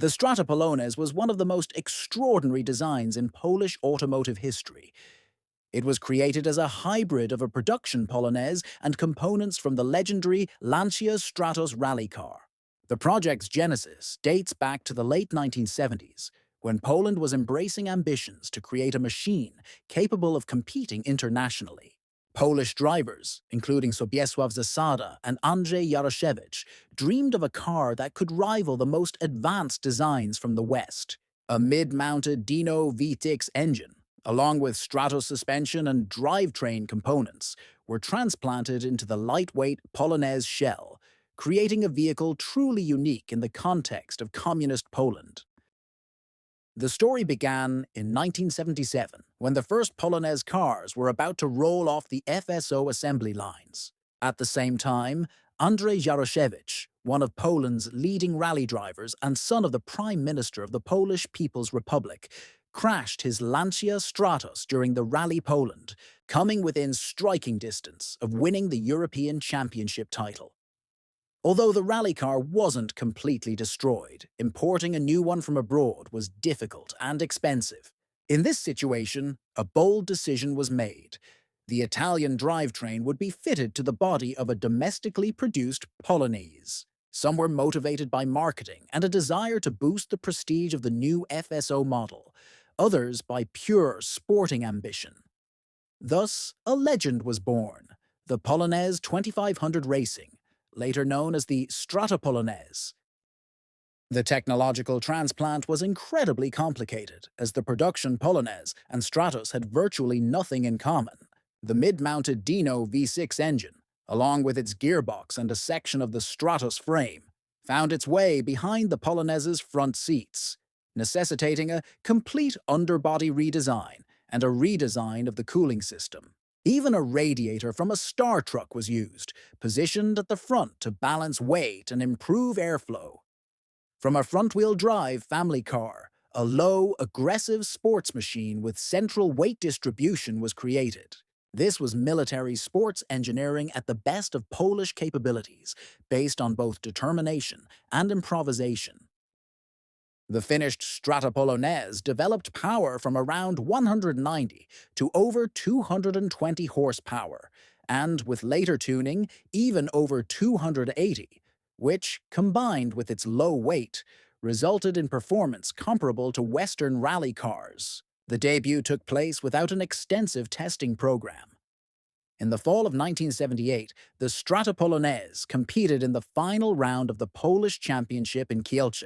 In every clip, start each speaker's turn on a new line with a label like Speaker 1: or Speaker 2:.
Speaker 1: The StratoPolonez was one of the most extraordinary designs in Polish automotive history. It was created as a hybrid of a production Polonaise and components from the legendary Lancia Stratos rally car. The project's genesis dates back to the late 1970s, when Poland was embracing ambitions to create a machine capable of competing internationally. Polish drivers, including Sobiesław Zasada and Andrzej Jaroszewicz, dreamed of a car that could rival the most advanced designs from the West. A mid-mounted Dino V6 engine, along with Stratos suspension and drivetrain components, were transplanted into the lightweight Polonez shell, creating a vehicle truly unique in the context of communist Poland. The story began in 1977, when the first Polonez cars were about to roll off the FSO assembly lines. At the same time, Andrzej Jaroszewicz, one of Poland's leading rally drivers and son of the Prime Minister of the Polish People's Republic, crashed his Lancia Stratos during the Rally Poland, coming within striking distance of winning the European Championship title. Although the rally car wasn't completely destroyed, importing a new one from abroad was difficult and expensive. In this situation, a bold decision was made. The Italian drivetrain would be fitted to the body of a domestically produced Polonaise. Some were motivated by marketing and a desire to boost the prestige of the new FSO model, others by pure sporting ambition. Thus, a legend was born, the Polonez 2500 Racing, later known as the StratoPolonez. The technological transplant was incredibly complicated, as the production Polonez and Stratos had virtually nothing in common. The mid-mounted Dino V6 engine, along with its gearbox and a section of the Stratos frame, found its way behind the Polonez's front seats, necessitating a complete underbody redesign and a redesign of the cooling system. Even a radiator from a Star truck was used, positioned at the front to balance weight and improve airflow. From a front-wheel drive family car, a low, aggressive sports machine with central weight distribution was created. This was military sports engineering at the best of Polish capabilities, based on both determination and improvisation. The finished StratoPolonez developed power from around 190 to over 220 horsepower, and with later tuning, even over 280, which, combined with its low weight, resulted in performance comparable to Western rally cars. The debut took place without an extensive testing program. In the fall of 1978, the StratoPolonez competed in the final round of the Polish Championship in Kielce.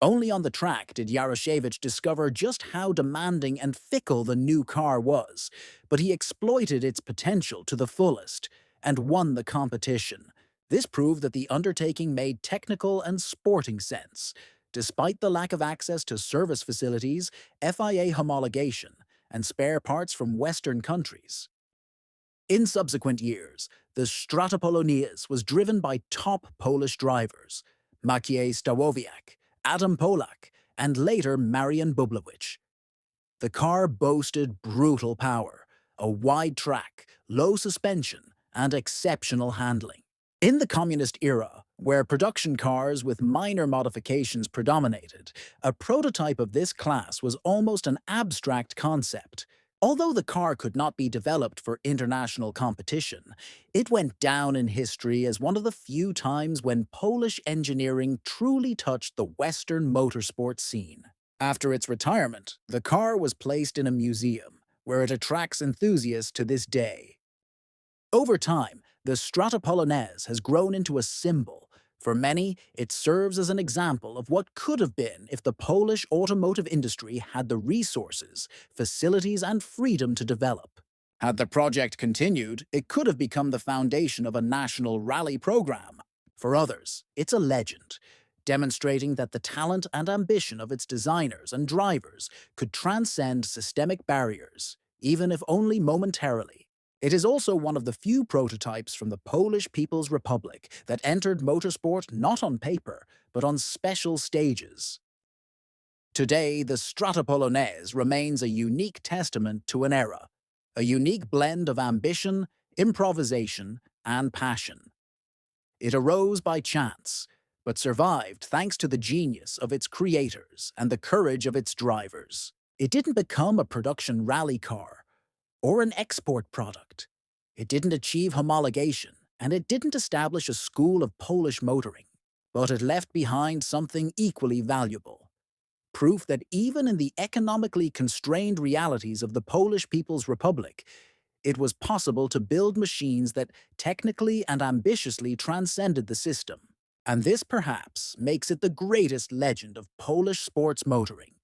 Speaker 1: Only on the track did Jaroszewicz discover just how demanding and fickle the new car was, but he exploited its potential to the fullest and won the competition. This proved that the undertaking made technical and sporting sense, despite the lack of access to service facilities, FIA homologation, and spare parts from Western countries. In subsequent years, the StratoPolonez was driven by top Polish drivers, Maciej Stałowiak, Adam Polak, and later Marian Bublewicz. The car boasted brutal power, a wide track, low suspension, and exceptional handling. In the communist era, where production cars with minor modifications predominated, a prototype of this class was almost an abstract concept. Although the car could not be developed for international competition, it went down in history as one of the few times when Polish engineering truly touched the Western motorsport scene. After its retirement, the car was placed in a museum, where it attracts enthusiasts to this day. Over time, the StratoPolonez has grown into a symbol. For many, it serves as an example of what could have been if the Polish automotive industry had the resources, facilities, and freedom to develop. Had the project continued, it could have become the foundation of a national rally program. For others, it's a legend, demonstrating that the talent and ambition of its designers and drivers could transcend systemic barriers, even if only momentarily. It is also one of the few prototypes from the Polish People's Republic that entered motorsport not on paper, but on special stages. Today, the StratoPolonez remains a unique testament to an era, a unique blend of ambition, improvisation, and passion. It arose by chance, but survived thanks to the genius of its creators and the courage of its drivers. It didn't become a production rally car or an export product. It didn't achieve homologation, and it didn't establish a school of Polish motoring. But it left behind something equally valuable: proof that even in the economically constrained realities of the Polish People's Republic, it was possible to build machines that technically and ambitiously transcended the system. And this perhaps makes it the greatest legend of Polish sports motoring.